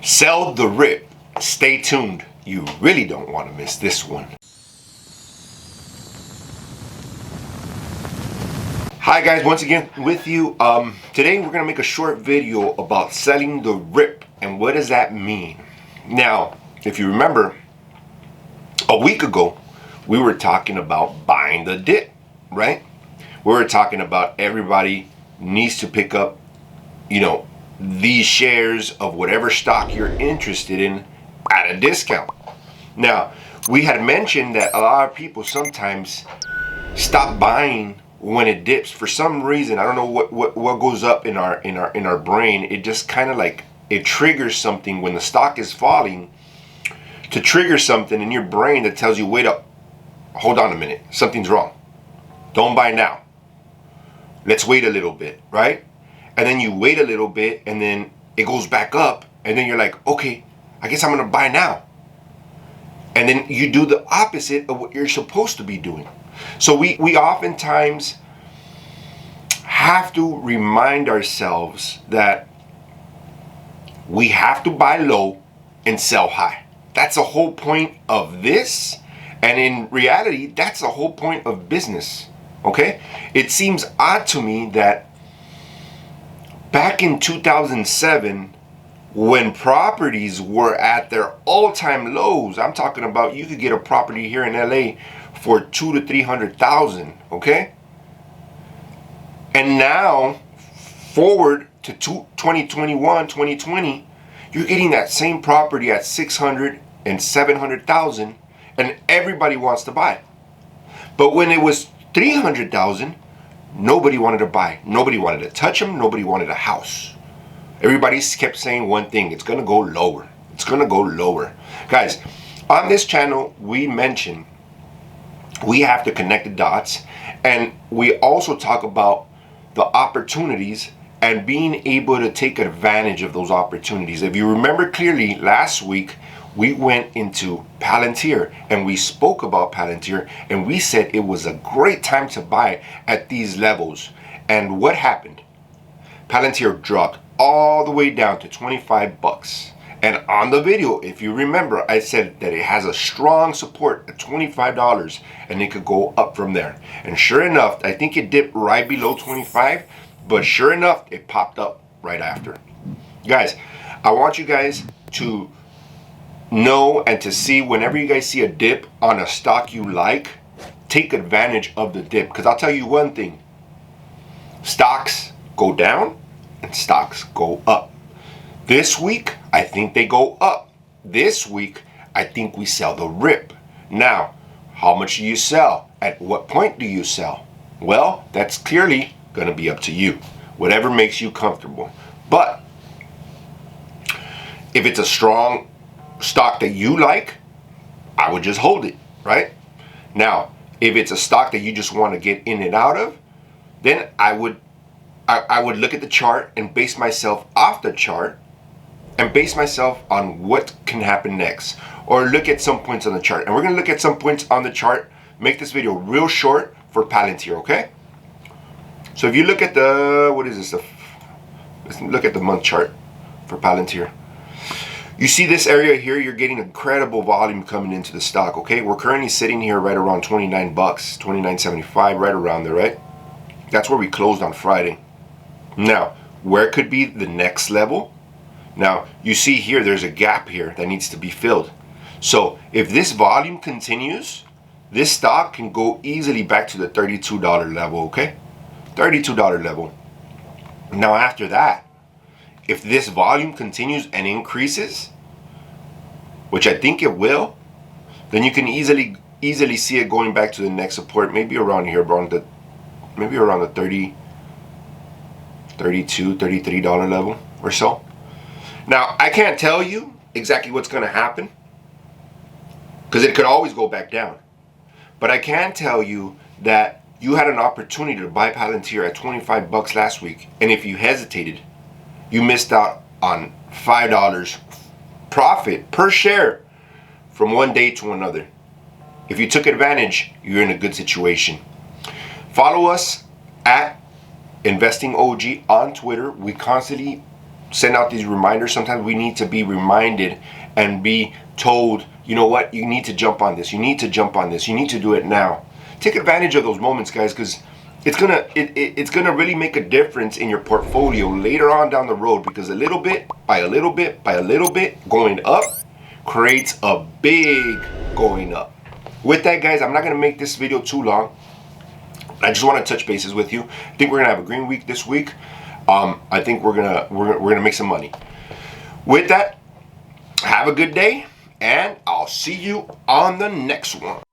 Sell the rip. Stay tuned. You really don't want to miss this one. Hi guys, once again with you. Today we're gonna make a short video about selling the rip and what does that mean. Now, if you remember, a week ago we were talking about buying the dip, right? We were talking about everybody needs to pick up, these shares of whatever stock you're interested in at a discount. Now, we had mentioned that a lot of people sometimes stop buying when it dips for some reason. I don't know what goes up in our brain. It just kind of like it triggers something when the stock is falling, to trigger something in your brain that tells you, wait up, hold on a minute, something's wrong, don't buy now, let's wait a little bit, right? And then you wait a little bit and then it goes back up and then you're like, okay, I guess I'm gonna buy now. And then you do the opposite of what you're supposed to be doing. So we oftentimes have to remind ourselves that we have to buy low and sell high. That's the whole point of this. And in reality, that's the whole point of business, okay? It seems odd to me that back in 2007, when properties were at their all-time lows, I'm talking about you could get a property here in LA for $200,000 to $300,000, okay? And now, forward to 2021, 2020, you're getting that same property at $600,000 and $700,000, and everybody wants to buy. But when it was $300,000, nobody wanted to buy. Nobody wanted to touch them. Nobody wanted a house. Everybody kept saying one thing: it's gonna go lower. It's gonna go lower. Guys, on this channel, we mention we have to connect the dots, and we also talk about the opportunities and being able to take advantage of those opportunities. If you remember clearly, last week we went into Palantir and we spoke about Palantir and we said it was a great time to buy at these levels. And what happened? Palantir dropped all the way down to 25 bucks. And on the video, if you remember, I said that it has a strong support at $25 and it could go up from there. And sure enough, I think it dipped right below 25, but sure enough, it popped up right after. Guys, I want you guys to know and to see, whenever you guys see a dip on a stock you like, take advantage of the dip. Because I'll tell you one thing, stocks go down and stocks go up. This week, I think they go up. This week, I think we sell the rip. Now, how much do you sell? At what point do you sell? Well, that's clearly going to be up to you. Whatever makes you comfortable. But if it's a strong stock that you like, I would just hold it, right? Now, if it's a stock that you just want to get in and out of, then I would look at the chart and base myself off the chart and base myself on what can happen next, or look at some points on the chart. And we're going to look at some points on the chart, make this video real short for Palantir, okay? So if you look at the, what is this? Let's look at the month chart for Palantir. You see this area here, you're getting incredible volume coming into the stock, okay? We're currently sitting here right around 29 bucks, 29.75, right around there, right? That's where we closed on Friday. Now, where could be the next level? Now, you see here, there's a gap here that needs to be filled. So if this volume continues, this stock can go easily back to the $32 level, okay? $32 level. Now, after that, if this volume continues and increases, which I think it will, then you can easily see it going back to the next support, maybe around here, maybe around the 30, 32, $33 level or so. Now, I can't tell you exactly what's going to happen because it could always go back down. But I can tell you that you had an opportunity to buy Palantir at 25 bucks last week, and if you hesitated, you missed out on $5 profit per share from one day to another. If you took advantage, you're in a good situation. Follow us at Investing OG on Twitter. We constantly send out these reminders. Sometimes we need to be reminded and be told, you know what, you need to jump on this, you need to jump on this, you need to do it now. Take advantage of those moments, guys, because it's gonna really make a difference in your portfolio later on down the road, because a little bit by a little bit by a little bit going up creates a big going up. With that, guys, I'm not gonna make this video too long. I just want to touch bases with you. I think we're gonna have a green week this week. I think we're gonna make some money. With that, have a good day, and I'll see you on the next one.